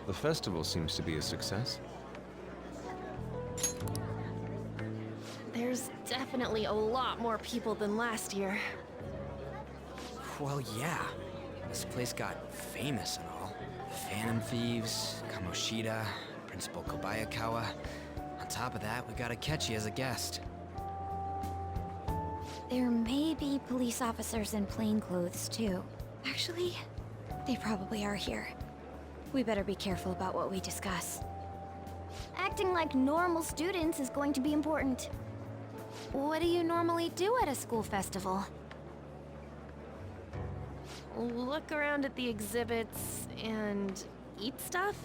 The festival seems to be a success. There's definitely a lot more people than last year. Well, yeah. This place got famous and all. Phantom Thieves, Kamoshida, Principal Kobayakawa. On top of that, we got Akechi as a guest. There may be police officers in plain clothes, too. Actually, they probably are here. We better be careful about what we discuss. Acting like normal students is going to be important. What do you normally do at a school festival? Look around at the exhibits and eat stuff?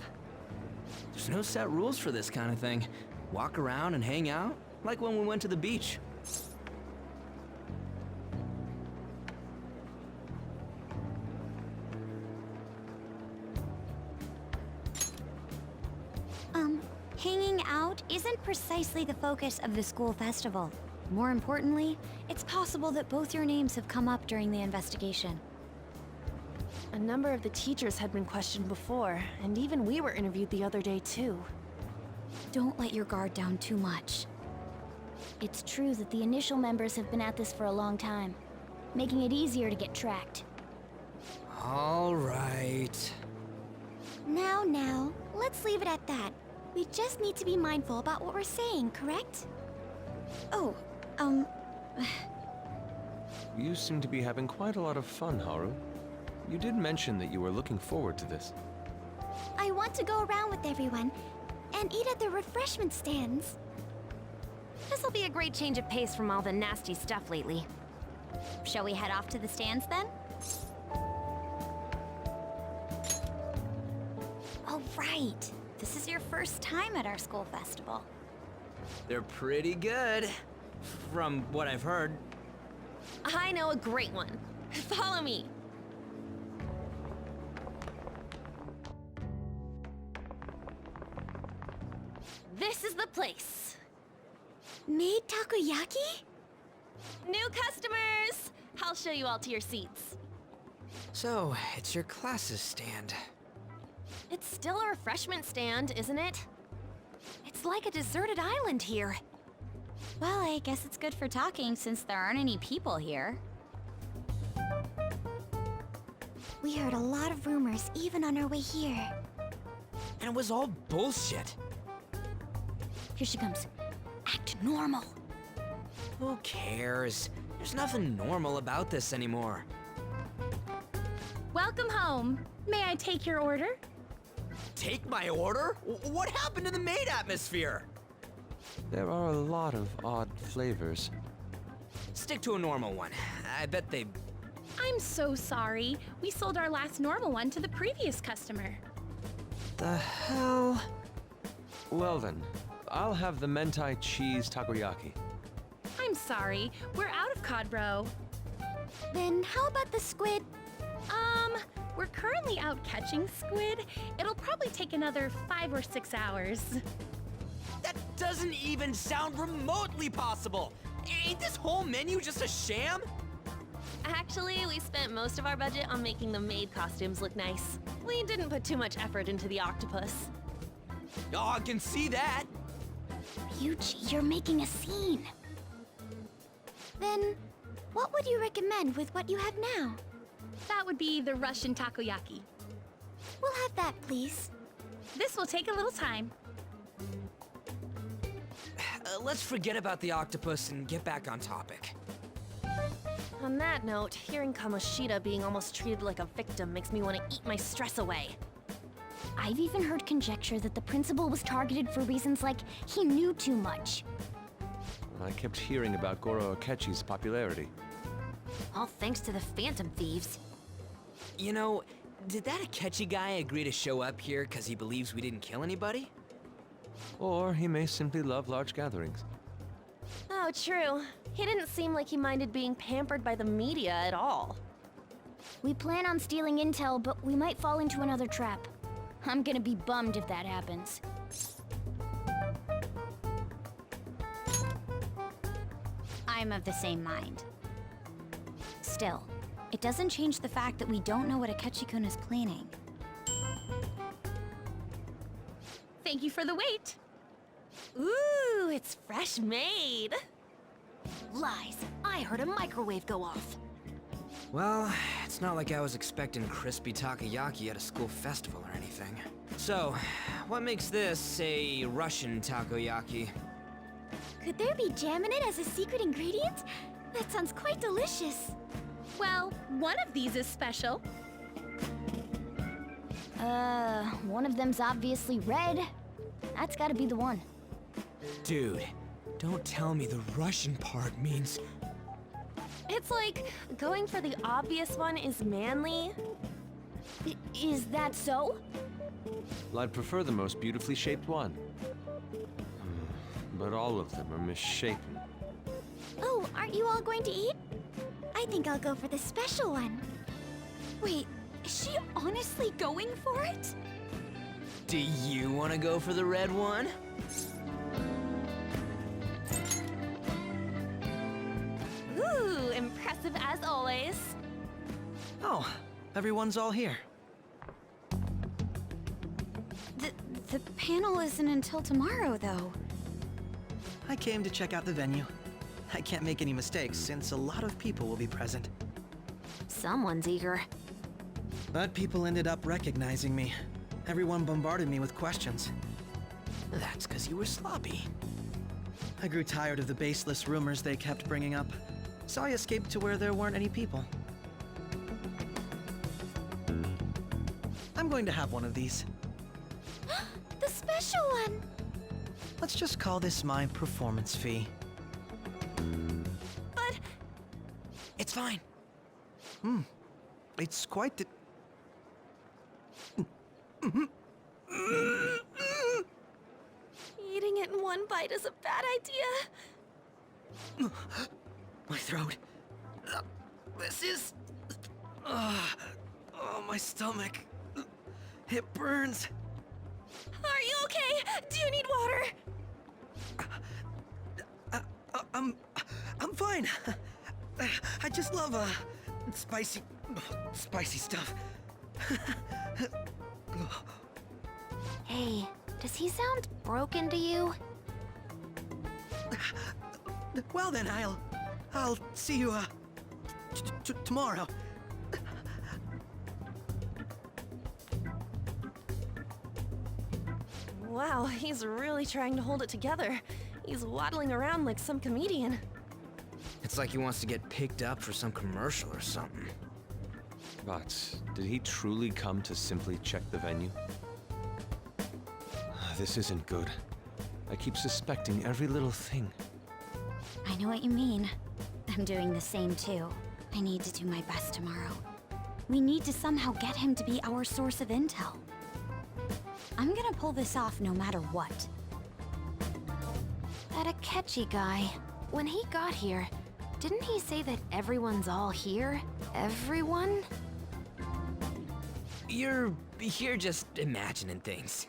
There's no set rules for this kind of thing. Walk around and hang out, like when we went to the beach. Hanging out isn't precisely the focus of the school festival. More importantly, it's possible that both your names have come up during the investigation. A number of the teachers had been questioned before, and even we were interviewed the other day too. Don't let your guard down too much. It's true that the initial members have been at this for a long time, making it easier to get tracked. All right. Now, let's leave it at that. We just need to be mindful about what we're saying, correct? Oh, You seem to be having quite a lot of fun, Haru. You did mention that you were looking forward to this. I want to go around with everyone and eat at the refreshment stands. this'll be a great change of pace from all the nasty stuff lately. Shall we head off to the stands then? Oh, right. This is your first time at our school festival. They're pretty good, from what I've heard. I know a great one. Follow me. This is the place. Made takoyaki? New customers! I'll show you all to your seats. So, it's your class's stand. It's still a refreshment stand, isn't it? It's like a deserted island here. Well, I guess it's good for talking since there aren't any people here. We heard a lot of rumors even on our way here. And it was all bullshit. Here she comes. Act normal. Who cares? There's nothing normal about this anymore. Welcome home. May I take your order? Take my order? What happened to the maid atmosphere? There are a lot of odd flavors. Stick to a normal one. I bet they... I'm so sorry. We sold our last normal one to the previous customer. The hell? Well then, I'll have the mentai cheese takoyaki. I'm sorry. We're out of cod roe. Then how about the squid? We're currently out catching squid. It'll probably take another 5 or 6 hours. That doesn't even sound remotely possible! Ain't this whole menu just a sham? Actually, we spent most of our budget on making the maid costumes look nice. We didn't put too much effort into the octopus. Oh, I can see that! Ryuji, you're making a scene. Then, what would you recommend with what you have now? That would be the Russian takoyaki. We'll have that, please. This will take a little time. Let's forget about the octopus and get back on topic. On that note, hearing Kamoshida being almost treated like a victim makes me want to eat my stress away. I've even heard conjecture that the principal was targeted for reasons like he knew too much. I kept hearing about Goro Akechi's popularity. All thanks to the Phantom Thieves. You know, did that Akechi guy agree to show up here because he believes we didn't kill anybody? Or he may simply love large gatherings. Oh, true. He didn't seem like he minded being pampered by the media at all. We plan on stealing intel, but we might fall into another trap. I'm gonna be bummed if that happens. I'm of the same mind. Still, it doesn't change the fact that we don't know what Akechi-kun is planning. Thank you for the wait. Ooh, it's fresh made. Lies. I heard a microwave go off. Well, it's not like I was expecting crispy takoyaki at a school festival or anything. So, what makes this a Russian takoyaki? Could there be jam in it as a secret ingredient? That sounds quite delicious. Well, one of these is special. One of them's obviously red. That's gotta be the one. Dude, don't tell me the Russian part means... It's like going for the obvious one is manly. Is that so? Well, I'd prefer the most beautifully shaped one. But all of them are misshapen. Oh, aren't you all going to eat? I think I'll go for the special one. Wait, is she honestly going for it? Do you want to go for the red one? Ooh, impressive as always. Oh, everyone's all here. The panel isn't until tomorrow, though. I came to check out the venue. I can't make any mistakes since a lot of people will be present. Someone's eager. But people ended up recognizing me. Everyone bombarded me with questions. That's because you were sloppy. I grew tired of the baseless rumors they kept bringing up, so I escaped to where there weren't any people. I'm going to have one of these. The special one! Let's just call this my performance fee. But It's fine. It's quite the... eating it in one bite is a bad idea. My throat. This is... oh, my stomach. It burns. Are you okay? Do you need water? I'm fine. I just love, spicy stuff. Hey, does he sound broken to you? Well then, I'll see you, tomorrow. Wow, he's really trying to hold it together. He's waddling around like some comedian. It's like he wants to get picked up for some commercial or something. But did he truly come to simply check the venue? This isn't good. I keep suspecting every little thing. I know what you mean. I'm doing the same too. I need to do my best tomorrow. We need to somehow get him to be our source of intel. I'm gonna pull this off no matter what. That Akechi guy, when he got here, didn't he say that everyone's all here? Everyone? You're just imagining things.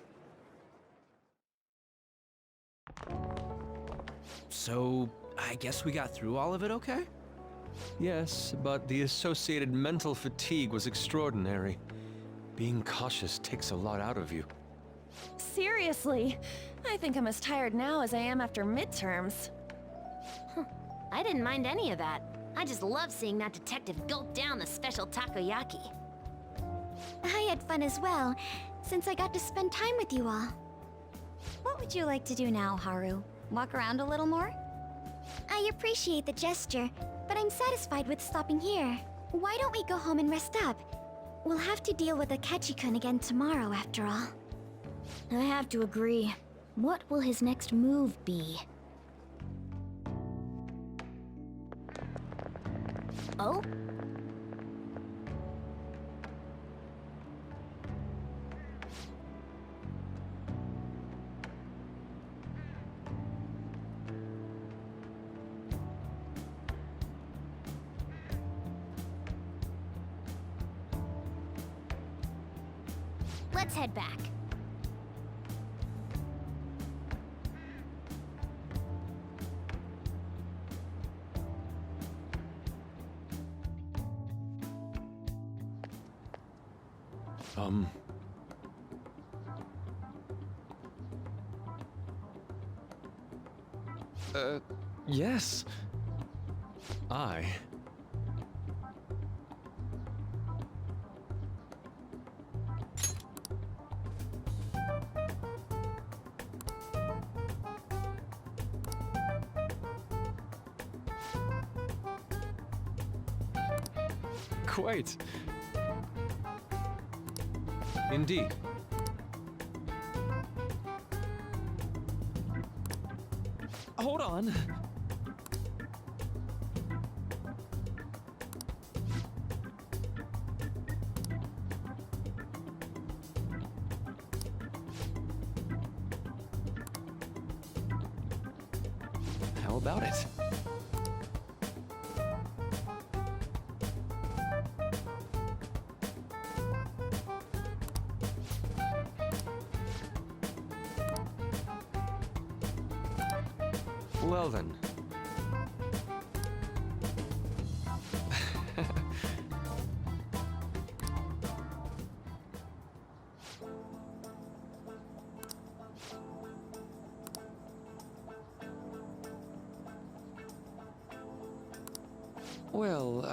So, I guess we got through all of it okay? Yes, but the associated mental fatigue was extraordinary. Being cautious takes a lot out of you. Seriously, I think I'm as tired now as I am after midterms. I didn't mind any of that. I just love seeing that detective gulp down the special takoyaki. I had fun as well, since I got to spend time with you all. What would you like to do now, Haru? Walk around a little more? I appreciate the gesture, but I'm satisfied with stopping here. Why don't we go home and rest up? We'll have to deal with Akechi-kun again tomorrow, after all. I have to agree. What will his next move be? Oh? Let's head back. Yes. I... Quite. Indeed. Hold on. How about it? Well then. Well,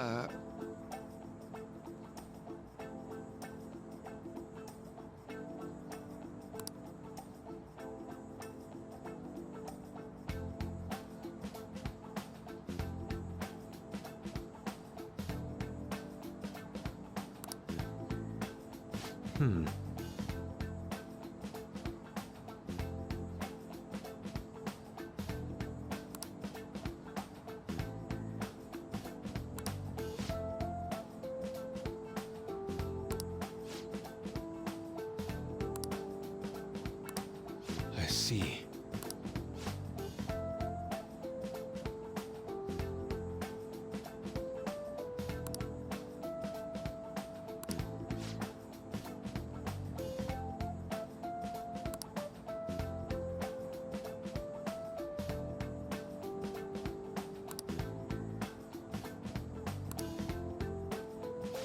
I see.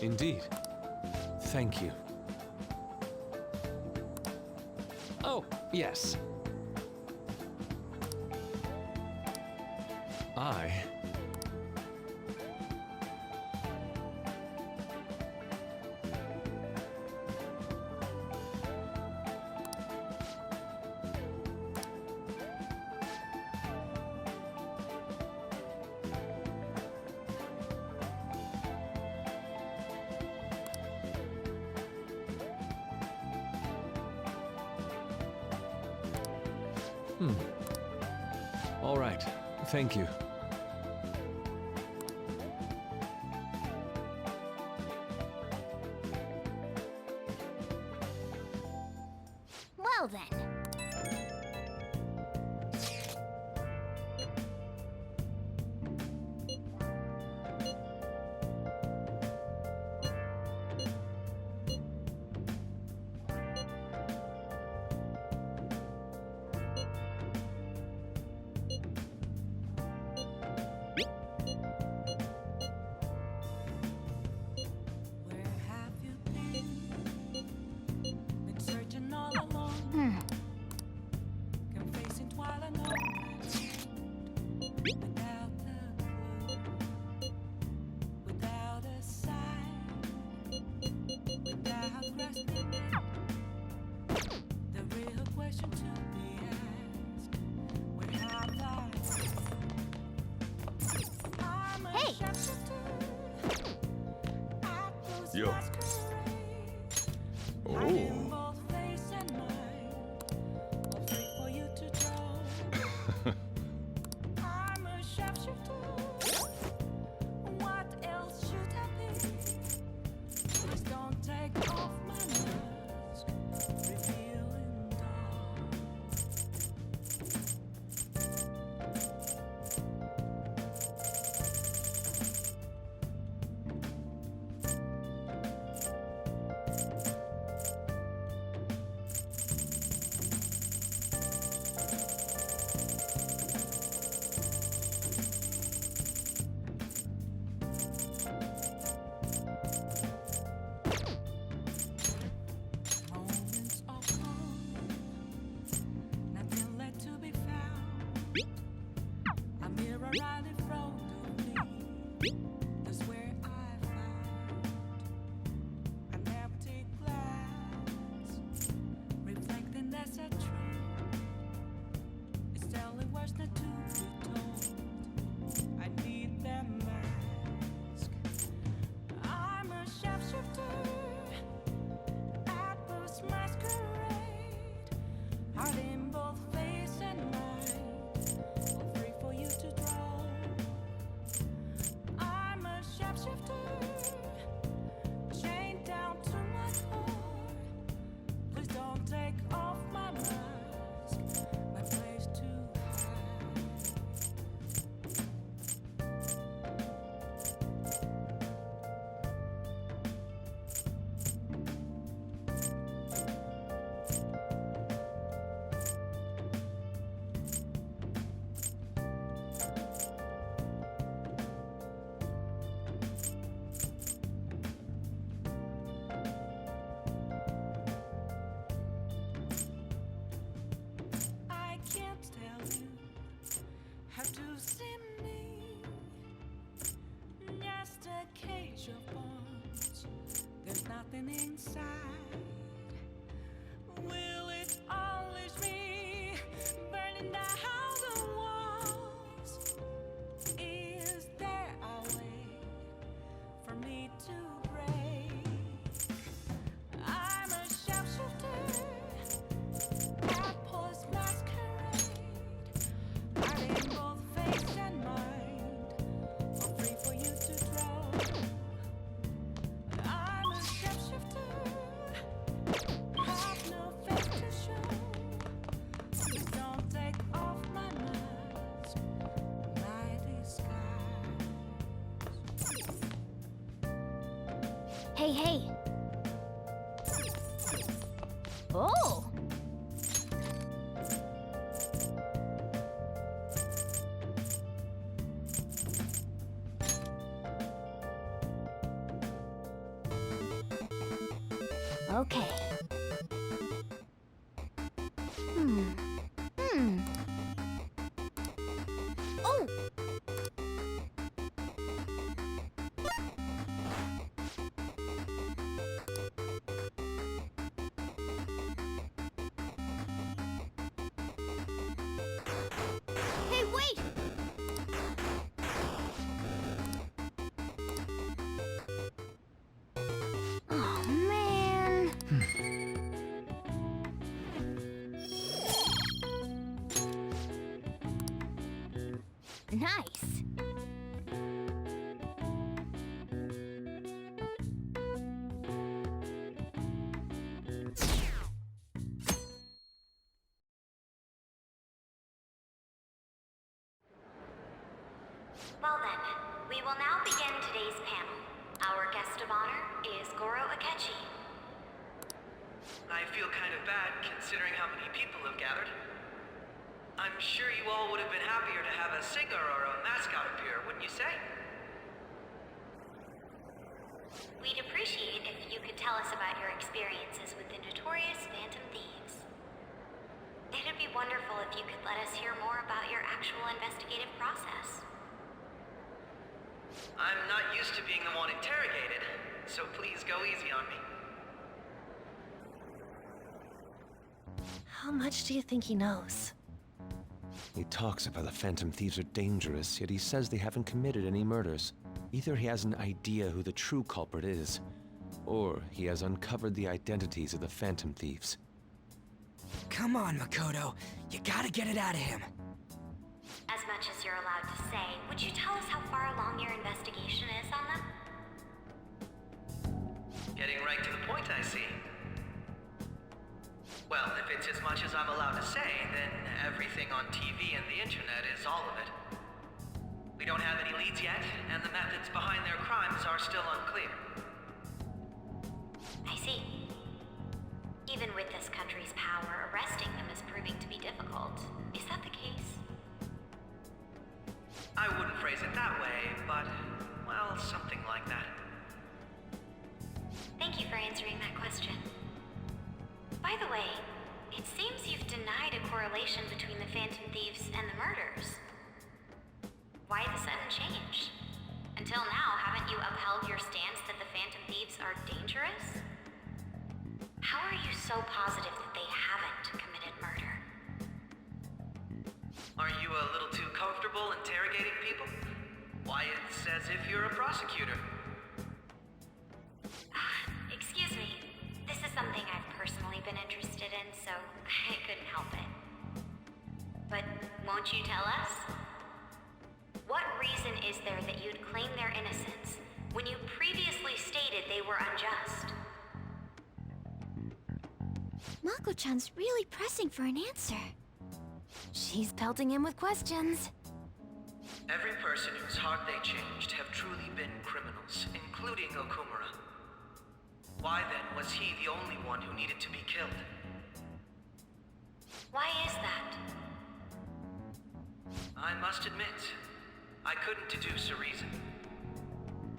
Indeed. Thank you. Oh, yes. I... All right. Thank you. Well then. Yo. Oh. burning inside. Will it unleash me, burning down the walls? Is there a way for me to break? I'm a sharpshooter, apples masquerade, hiding both face and mind, all free for you to draw. I'm a sharpshooter, have no face to show. Please don't take off my mask, my disguise. Hey, hey. Oh! Okay. Oh! Hey, wait! Oh, man. Nice. Well then, we will now begin today's panel. Our guest of honor is Goro Akechi. I feel kind of bad considering how many people have gathered. I'm sure you all would have been happier to have a singer or a mascot appear, wouldn't you say? We'd appreciate if you could tell us about your experiences with the notorious Phantom Thieves. It'd be wonderful if you could let us hear more about your actual investigative process. I'm not used to being the one interrogated, so please go easy on me. How much do you think he knows? He talks about the Phantom Thieves are dangerous, yet he says they haven't committed any murders. Either he has an idea who the true culprit is, or he has uncovered the identities of the Phantom Thieves. Come on, Makoto. You gotta get it out of him. As much as you're allowed to say, would you tell us how far along your investigation is on them? Getting right to the point, I see. Well, if it's as much as I'm allowed to say, then everything on TV and the internet is all of it. We don't have any leads yet, and the methods behind their crimes are still unclear. I see. Even with this country's power, arresting them is proving to be difficult. Is that the case? I wouldn't phrase it that way, but, well, something like that. Thank you for answering that question. By the way, it seems you've denied a correlation between the Phantom Thieves and the murders. Why the sudden change? Until now, haven't you upheld your stance that the Phantom Thieves are dangerous? How are you so positive that they haven't committed murder? Are you a little too comfortable interrogating people? Why, it's as if you're a prosecutor. Excuse me. This is something I've personally been interested in, so I couldn't help it. But won't you tell us? What reason is there that you'd claim their innocence when you previously stated they were unjust? Mako-chan's really pressing for an answer. She's pelting him with questions. Every person whose heart they changed have truly been criminals, including Okumura. Why then was he the only one who needed to be killed? Why is that? I must admit, I couldn't deduce a reason.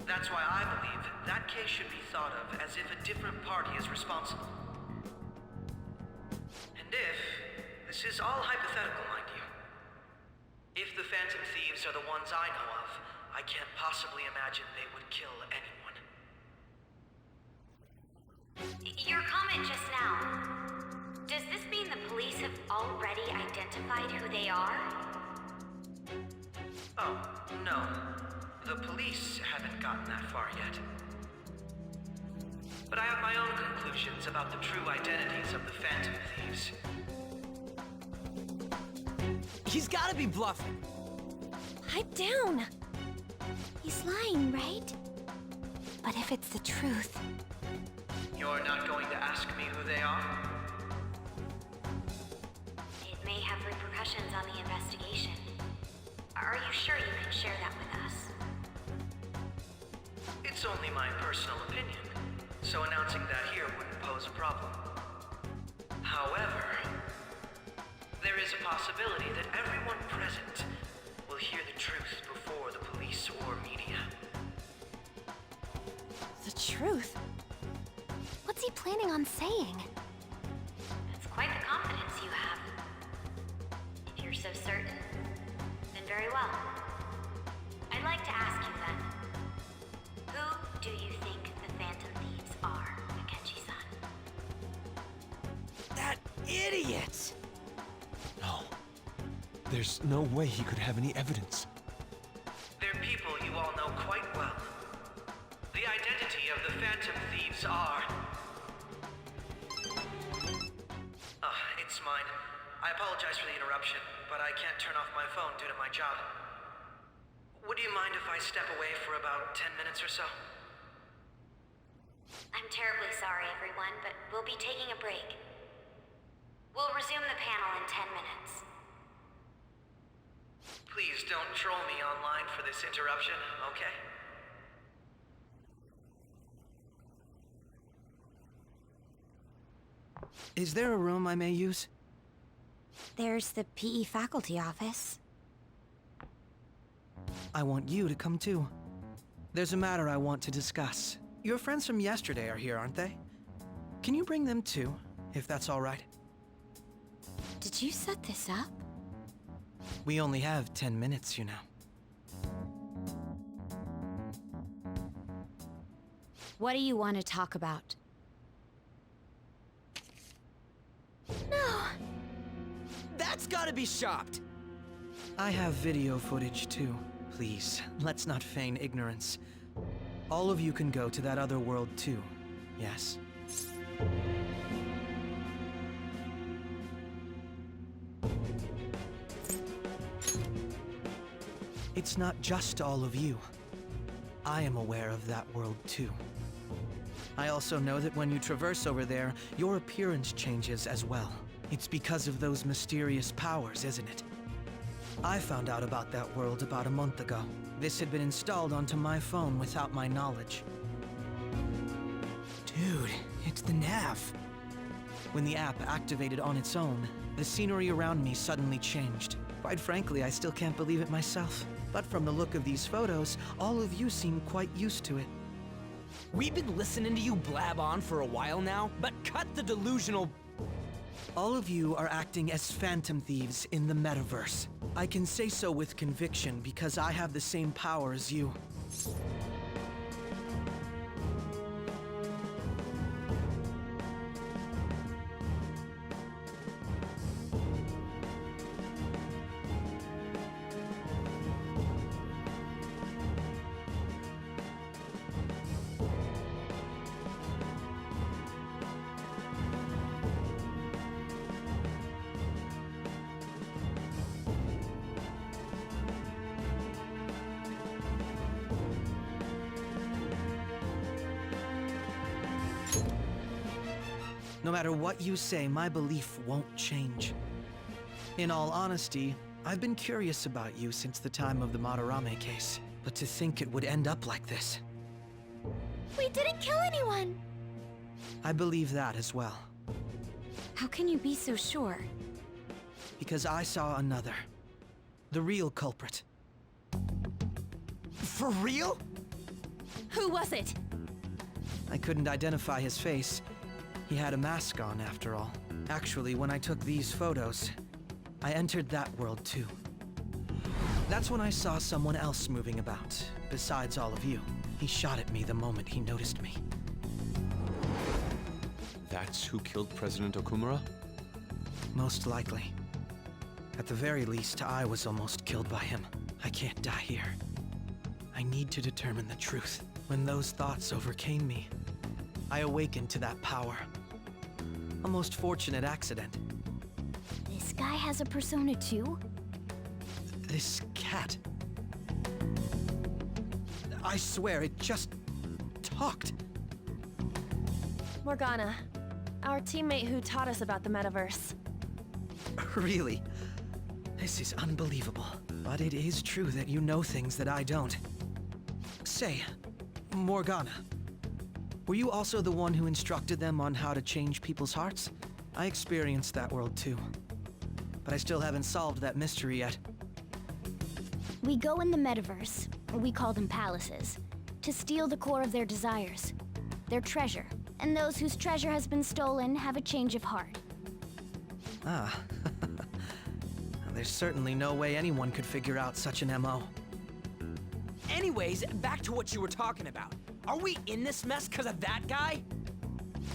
That's why I believe that case should be thought of as if a different party is responsible. And if, this is all hypothetical, mind you, if the Phantom Thieves are the ones I know of, I can't possibly imagine they would kill anyone. Your comment just now. Does this mean the police have already identified who they are? Oh, no. The police haven't gotten that far yet. But I have my own conclusions about the true identities of the Phantom Thieves. He's gotta be bluffing. Pipe down. He's lying, right? But if it's the truth, You're not going to ask me who they are? It may have repercussions on the investigation. Are you sure you can share that with us? It's only my personal opinion, so announcing that here wouldn't pose a problem. However, there is a possibility that everyone present will hear the truth before the police or media. The truth. what's he planning on saying? That's quite the confidence you have. If you're so certain, then very well. I'd like to ask you then, who do you think the Phantom Thieves are, Akechi-san? That idiot! No. There's no way he could have any evidence. They're people you all know quite well. The identity of the Phantom Thieves are... it's mine. I apologize for the interruption, but I can't turn off my phone due to my job. Would you mind if I step away for about 10 minutes or so? I'm terribly sorry, everyone, but we'll be taking a break. We'll resume the panel in 10 minutes. Please don't troll me online for this interruption, okay? Is there a room I may use? There's the PE faculty office. I want you to come too. There's a matter I want to discuss. Your friends from yesterday are here, aren't they? Can you bring them too, if that's all right? Did you set this up? We only have 10 minutes, you know. What do you want to talk about? That's gotta be shopped! I have video footage too. Please, let's not feign ignorance. All of you can go to that other world too, yes? It's not just all of you. I am aware of that world too. I also know that when you traverse over there, your appearance changes as well. It's because of those mysterious powers, isn't it? I found out about that world about a month ago. This had been installed onto my phone without my knowledge. Dude, it's the nav. When the app activated on its own, the scenery around me suddenly changed. Quite frankly, I still can't believe it myself. But from the look of these photos, all of you seem quite used to it. We've been listening to you blab on for a while now, but cut the delusional... All of you are acting as Phantom Thieves in the metaverse. I can say so with conviction because I have the same power as you. No matter what you say, my belief won't change. In all honesty, I've been curious about you since the time of the Madarame case. But to think it would end up like this. We didn't kill anyone! I believe that as well. How can you be so sure? Because I saw another. The real culprit. For real? Who was it? I couldn't identify his face. He had a mask on, after all. Actually, when I took these photos, I entered that world too. That's when I saw someone else moving about, besides all of you. He shot at me the moment he noticed me. that's who killed President Okumura? Most likely. At the very least, I was almost killed by him. I can't die here. I need to determine the truth. When those thoughts overcame me, I awakened to that power. A most fortunate accident. This guy has a persona too? This cat. I swear, it just talked. Morgana, our teammate who taught us about the metaverse. Really? This is unbelievable. But it is true that you know things that I don't. Say, Morgana, were you also the one who instructed them on how to change people's hearts? I experienced that world too. But I still haven't solved that mystery yet. We go in the metaverse, or we call them palaces, to steal the core of their desires, their treasure. And those whose treasure has been stolen have a change of heart. Ah. There's certainly no way anyone could figure out such an MO. Anyways, back to what you were talking about. Are we in this mess because of that guy?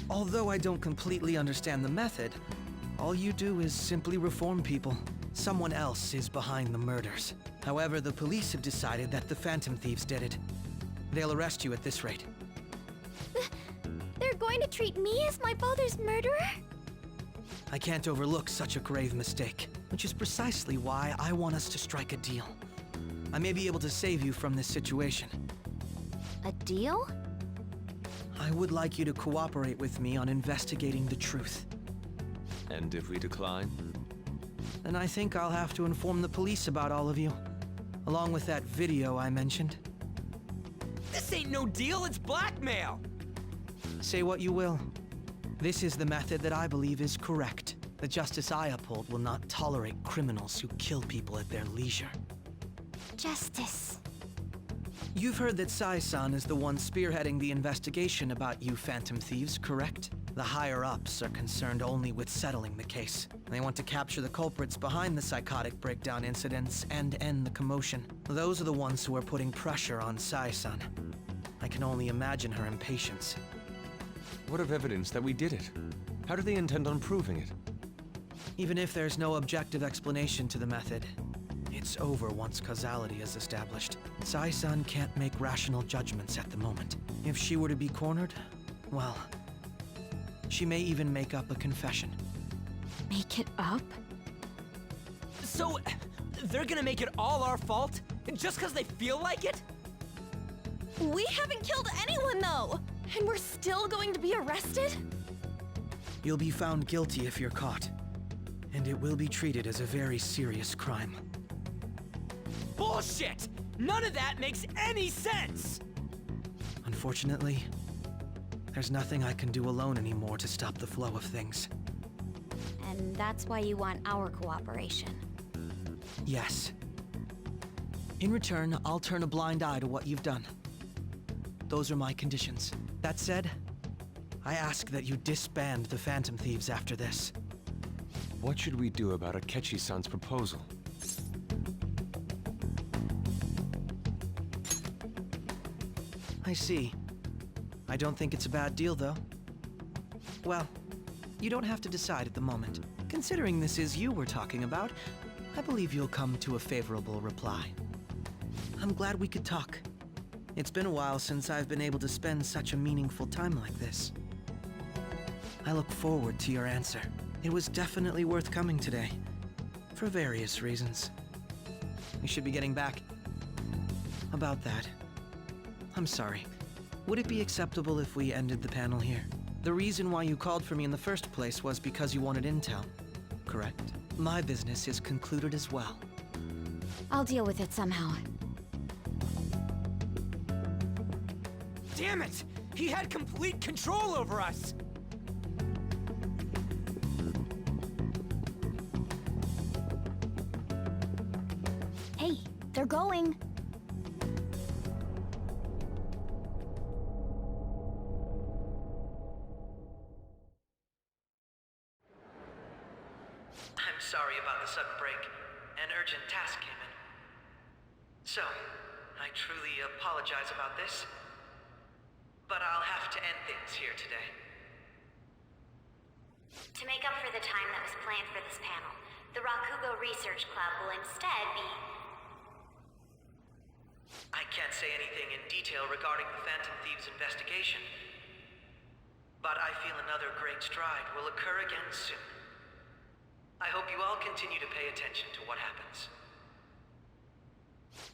Although I don't completely understand the method, all you do is simply reform people. Someone else is behind the murders. However, the police have decided that the Phantom Thieves did it. They'll arrest you at this rate. They're going to treat me as my father's murderer? I can't overlook such a grave mistake, which is precisely why I want us to strike a deal. I may be able to save you from this situation. A deal? I would like you to cooperate with me on investigating the truth. And if we decline? Then I think I'll have to inform the police about all of you, along with that video I mentioned. This ain't no deal, it's blackmail! Say what you will. This is the method that I believe is correct. The justice I uphold will not tolerate criminals who kill people at their leisure. Justice. You've heard that Sai-san is the one spearheading the investigation about you Phantom Thieves, correct? The higher-ups are concerned only with settling the case. They want to capture the culprits behind the psychotic breakdown incidents and end the commotion. Those are the ones who are putting pressure on Sai-san. I can only imagine her impatience. What of evidence that we did it? How do they intend on proving it? Even if there's no objective explanation to the method, it's over once causality is established. Sai-san can't make rational judgments at the moment. If she were to be cornered, well, she may even make up a confession. Make it up? So, they're gonna make it all our fault? Just because they feel like it? We haven't killed anyone, though! And we're still going to be arrested? You'll be found guilty if you're caught, and it will be treated as a very serious crime. Bullshit! None of that makes any sense! Unfortunately, there's nothing I can do alone anymore to stop the flow of things. And that's why you want our cooperation. Yes. In return, I'll turn a blind eye to what you've done. Those are my conditions. That said, I ask that you disband the Phantom Thieves after this. What should we do about Akechi-san's proposal? I see. I don't think it's a bad deal, though. Well, you don't have to decide at the moment. Considering this is you we're talking about, I believe you'll come to a favorable reply. I'm glad we could talk. It's been a while since I've been able to spend such a meaningful time like this. I look forward to your answer. It was definitely worth coming today, for various reasons. We should be getting back. About that, I'm sorry. Would it be acceptable if we ended the panel here? The reason why you called for me in the first place was because you wanted intel, correct? My business is concluded as well. I'll deal with it somehow. Damn it! He had complete control over us! Hey, they're going. I'm sorry about the sudden break. An urgent task came in. So, I truly apologize about this, but I'll have to end things here today. To make up for the time that was planned for this panel, the Rakugo Research Club will instead be... I can't say anything in detail regarding the Phantom Thieves investigation, but I feel another great stride will occur again soon. I hope you all continue to pay attention to what happens.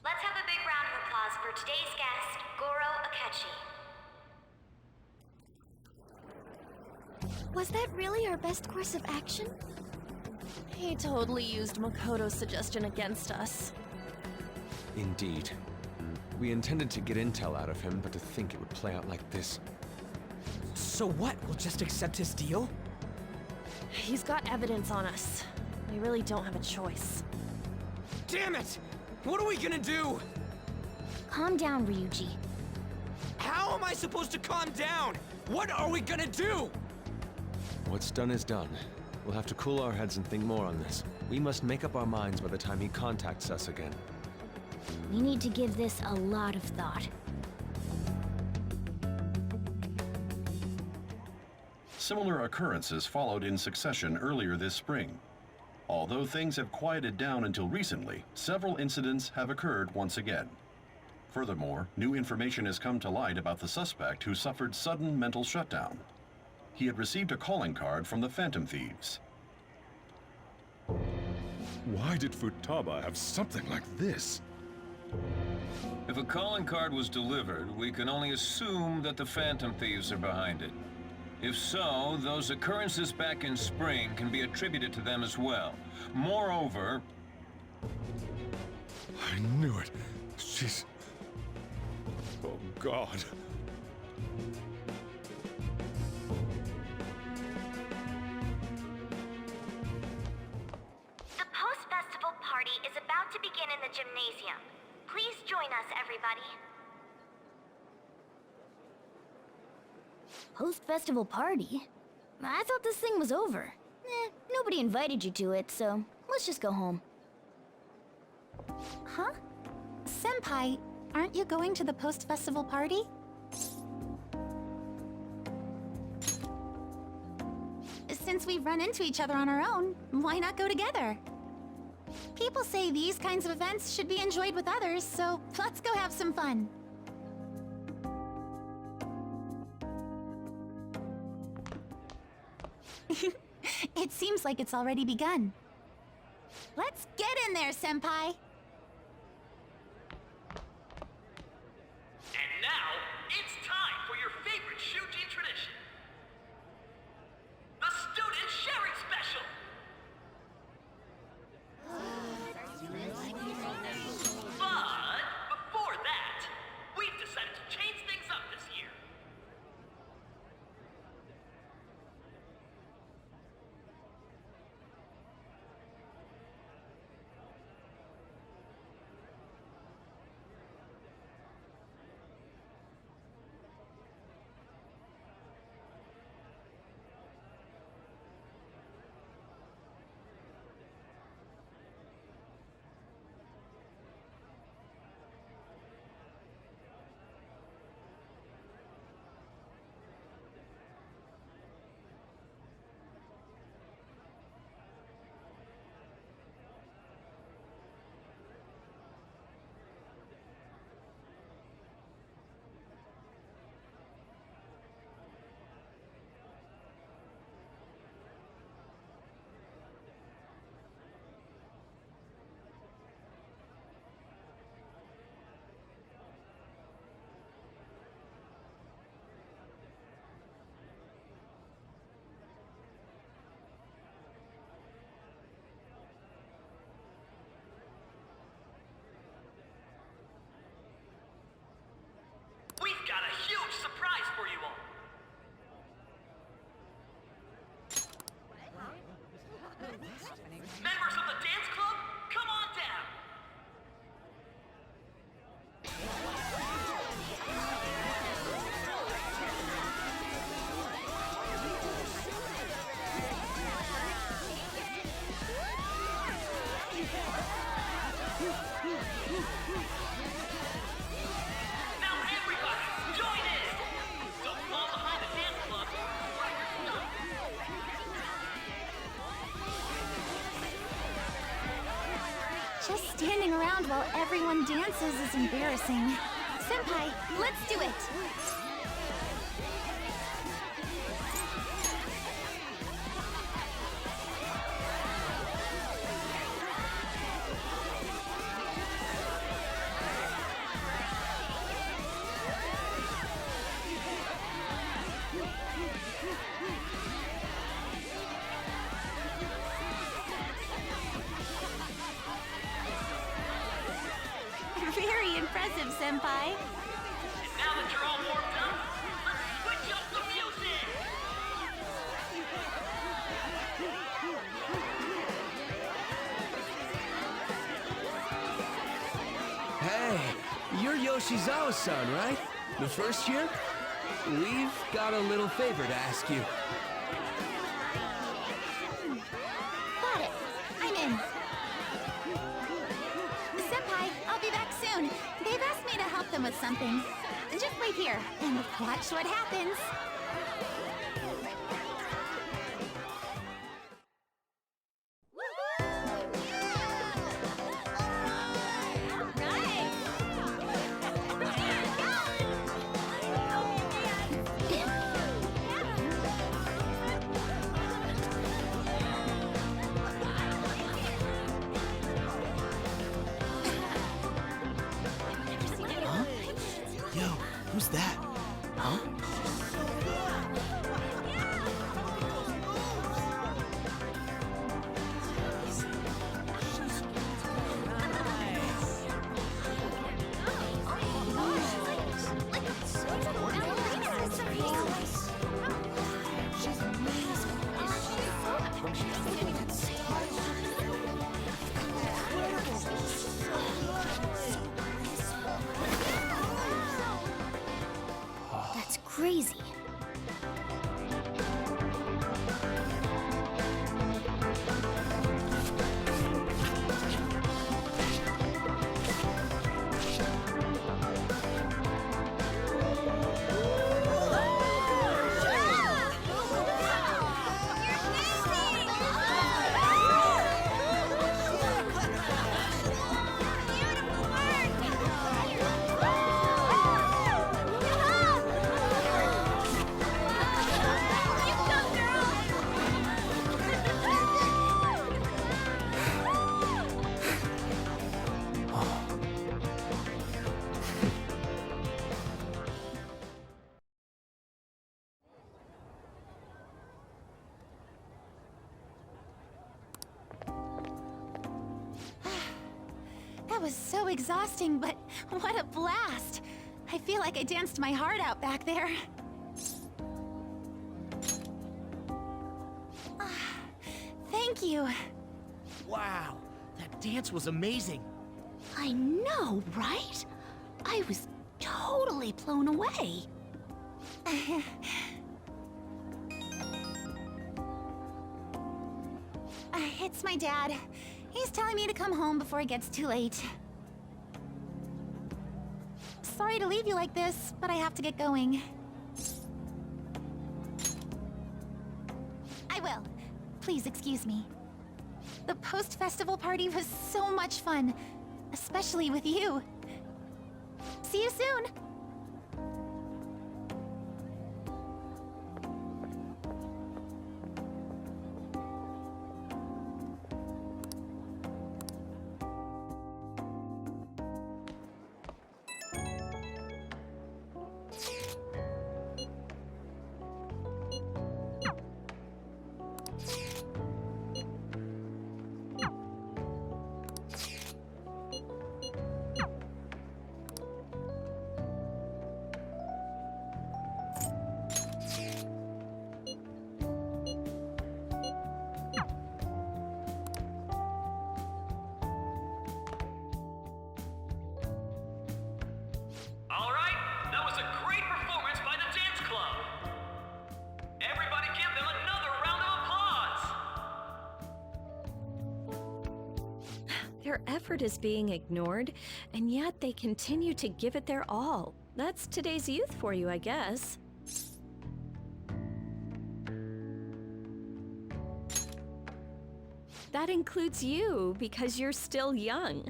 Let's have a big round of applause for today's guest, Goro Akechi. Was that really our best course of action? He totally used Makoto's suggestion against us. Indeed. We intended to get intel out of him, but to think it would play out like this. So what? We'll just accept his deal? He's got evidence on us. We really don't have a choice. Damn it! What are we gonna do? Calm down, Ryuji. How am I supposed to calm down? What are we gonna do? What's done is done. We'll have to cool our heads and think more on this. We must make up our minds by the time he contacts us again. We need to give this a lot of thought. Similar occurrences followed in succession earlier this spring. Although things have quieted down until recently, several incidents have occurred once again. Furthermore, new information has come to light about the suspect who suffered sudden mental shutdown. He had received a calling card from the Phantom Thieves. Why did Futaba have something like this? If a calling card was delivered, we can only assume that the Phantom Thieves are behind it. If so, those occurrences back in spring can be attributed to them as well. Moreover... I knew it. She's... Oh, God. The post-festival party is about to begin in the gymnasium. Please join us, everybody. Post-festival party? I thought this thing was over. Nobody invited you to it, so let's just go home. Huh? Senpai, aren't you going to the post-festival party? Since we've run into each other on our own, why not go together? People say these kinds of events should be enjoyed with others, so let's go have some fun. It seems like it's already begun. Let's get in there, Senpai! And now, it's time for your favorite Shuji tradition. The Student Sharing Special! But, before that, we've decided to change things up this year. Just standing around while everyone dances is embarrassing. Senpai, let's do it! Very impressive, Senpai. And now that you're all warmed up, let's switch up the music! Hey, you're Yoshizawa-san, right? The first year? We've got a little favor to ask you. Got it. I'm in. Senpai, I'll be back soon. They've asked me to help them with something. Just wait here and watch what happens. Yo, who's that? Huh? That's crazy. That was so exhausting, but what a blast! I feel like I danced my heart out back there. Thank you. Wow, that dance was amazing. I know, right? I was totally blown away. It's my dad. He's telling me to come home before it gets too late. Sorry to leave you like this, but I have to get going. I will. Please excuse me. The post-festival party was so much fun, especially with you. See you soon! Their effort is being ignored, and yet they continue to give it their all. That's today's youth for you, I guess. That includes you, because you're still young.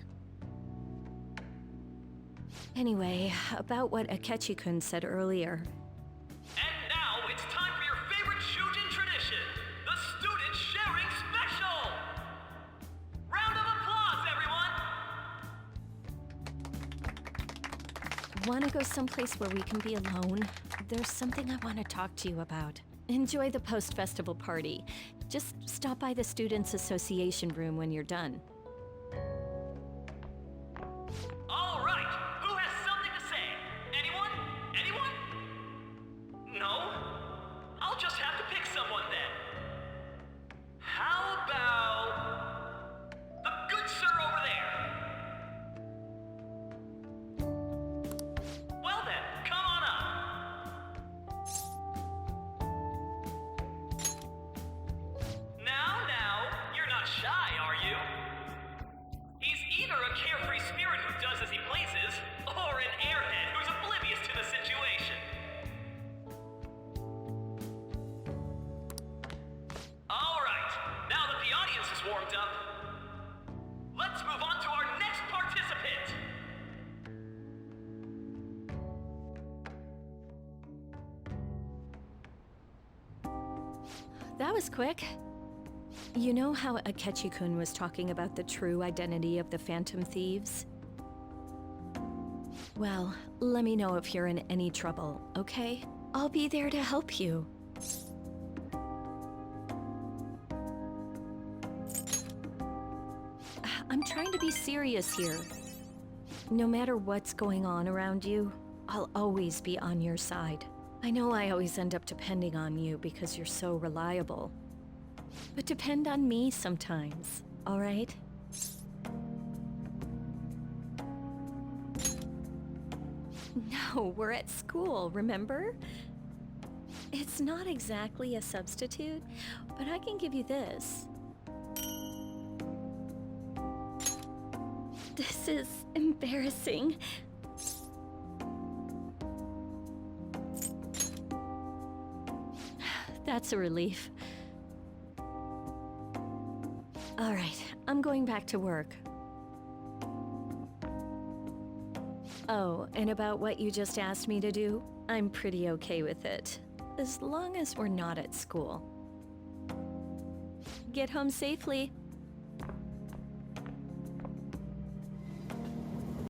Anyway, about what Akechi-kun said earlier. And now it's time for your favorite Shujin tradition, the Student Sharing Special! Round of applause, everyone! Want to go someplace where we can be alone? There's something I want to talk to you about. Enjoy the post-festival party. Just stop by the Students' Association room when you're done. All right, who has something to say? Anyone? Anyone? No? I'll just have to pick someone then. How about the good sir over there? Well then, come on up. Now, you're not shy, are you? He's either a carefree spirit who does as he pleases, or an airhead who's oblivious to the situation. All right, now that the audience is warmed up, let's move on to our next participant. That was quick. You know how Akechi-kun was talking about the true identity of the Phantom Thieves? Well, let me know if you're in any trouble, okay? I'll be there to help you. I'm trying to be serious here. No matter what's going on around you, I'll always be on your side. I know I always end up depending on you because you're so reliable. But depend on me sometimes, all right? No, we're at school, remember? It's not exactly a substitute, but I can give you this. This is embarrassing. That's a relief. All right, I'm going back to work. Oh, and about what you just asked me to do, I'm pretty okay with it, as long as we're not at school. Get home safely.